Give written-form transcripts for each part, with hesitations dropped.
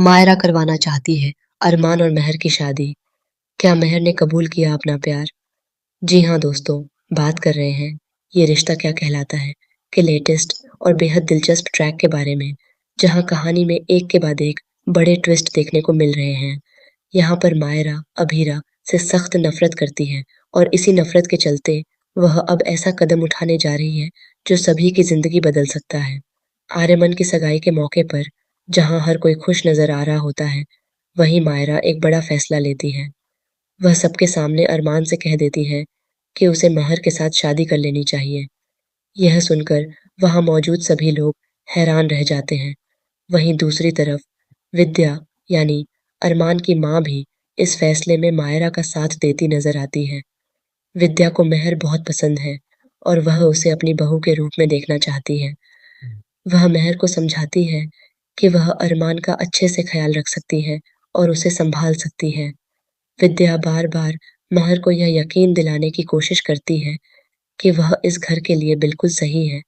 मायरा करवाना चाहती है अरमान और महर की शादी। क्या महर ने कबूल किया अपना प्यार? जी हाँ दोस्तों, बात कर रहे हैं ये रिश्ता क्या कहलाता है के लेटेस्ट और बेहद दिलचस्प ट्रैक के बारे में, जहाँ कहानी में एक के बाद एक बड़े ट्विस्ट देखने को मिल रहे हैं। यहाँ पर मायरा अभीरा से सख्त नफरत करती है और इसी नफरत के चलते वह अब ऐसा कदम उठाने जा रही है जो सभी की जिंदगी बदल सकता है। आर्यमन की सगाई के मौके पर जहाँ हर कोई खुश नजर आ रहा होता है, वहीं मायरा एक बड़ा फैसला लेती है। वह सबके सामने अरमान से कह देती है कि उसे महर के साथ शादी कर लेनी चाहिए। यह सुनकर वहां मौजूद सभी लोग हैरान रह जाते हैं। वहीं दूसरी तरफ विद्या यानी अरमान की माँ भी इस फैसले में मायरा का साथ देती नजर आती है। विद्या को महर बहुत पसंद है और वह उसे अपनी बहू के रूप में देखना चाहती है। वह महर को समझाती है कि वह अरमान का अच्छे से ख्याल रख सकती है और उसे संभाल सकती है। विद्या बार-बार महर को यह यकीन दिलाने की कोशिश करती है कि वह इस घर के लिए बिल्कुल सही है,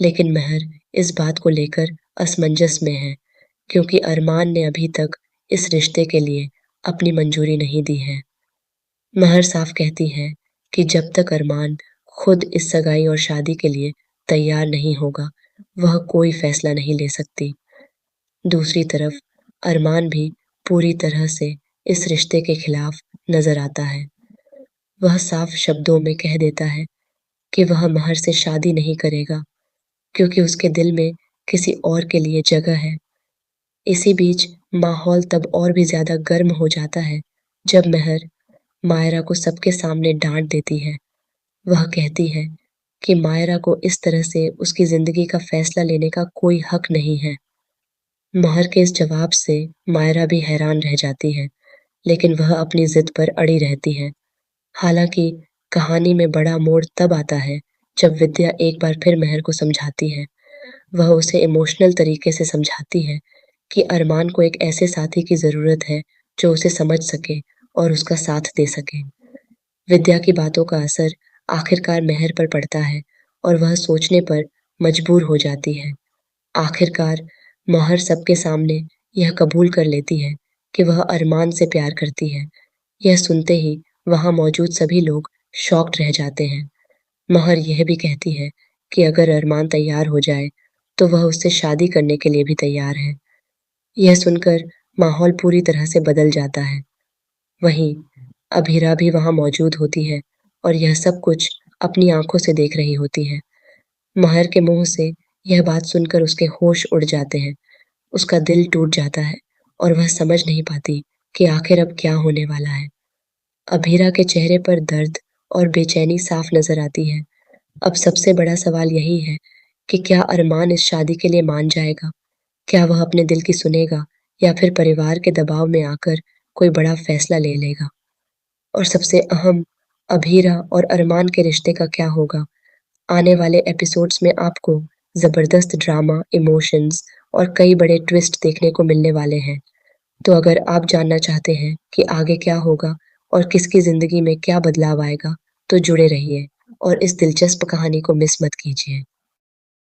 लेकिन महर इस बात को लेकर असमंजस में है, क्योंकि अरमान ने अभी तक इस रिश्ते के लिए अपनी मंजूरी नहीं दी है। महर साफ कहती है कि जब तक अरमान खुद इस सगाई और शादी के लिए तैयार नहीं होगा, वह कोई फैसला नहीं ले सकती। दूसरी तरफ अरमान भी पूरी तरह से इस रिश्ते के खिलाफ नजर आता है। वह साफ शब्दों में कह देता है कि वह महर से शादी नहीं करेगा, क्योंकि उसके दिल में किसी और के लिए जगह है। इसी बीच माहौल तब और भी ज्यादा गर्म हो जाता है जब महर मायरा को सबके सामने डांट देती है। वह कहती है कि मायरा को इस तरह से उसकी जिंदगी का फैसला लेने का कोई हक नहीं है। महर के इस जवाब से मायरा भी हैरान रह जाती है, लेकिन वह अपनी जिद पर अड़ी रहती है। हालांकि कहानी में बड़ा मोड़ तब आता है जब विद्या एक बार फिर महर को समझाती है। वह उसे इमोशनल तरीके से समझाती है कि अरमान को एक ऐसे साथी की जरूरत है जो उसे समझ सके और उसका साथ दे सके। विद्या की बातों का असर आखिरकार महर पर पड़ता है और वह सोचने पर मजबूर हो जाती है। आखिरकार महर सबके सामने यह कबूल कर लेती है कि वह अरमान से प्यार करती है। यह सुनते ही वहां मौजूद सभी लोग शॉक्ड रह जाते हैं। महर यह भी कहती है कि अगर अरमान तैयार हो जाए तो वह उससे शादी करने के लिए भी तैयार है। यह सुनकर माहौल पूरी तरह से बदल जाता है। वहीं अभीरा भी वहां मौजूद होती है और यह सब कुछ अपनी आंखों से देख रही होती है। महर के मुंह से यह बात सुनकर उसके होश उड़ जाते हैं। उसका दिल टूट जाता है और वह समझ नहीं पाती कि आखिर अब क्या होने वाला है। अभीरा के चेहरे पर दर्द और बेचैनी साफ नजर आती है। अब सबसे बड़ा सवाल यही है कि क्या अरमान इस शादी के लिए मान जाएगा? क्या वह अपने दिल की सुनेगा या फिर परिवार के दबाव में आकर कोई बड़ा फैसला ले लेगा? और सबसे अहम, अभीरा और अरमान के रिश्ते का क्या होगा? आने वाले एपिसोड्स में आपको जबरदस्त ड्रामा, इमोशंस और कई बड़े ट्विस्ट देखने को मिलने वाले हैं। तो अगर आप जानना चाहते हैं कि आगे क्या होगा और किसकी जिंदगी में क्या बदलाव आएगा, तो जुड़े रहिए और इस दिलचस्प कहानी को मिस मत कीजिए।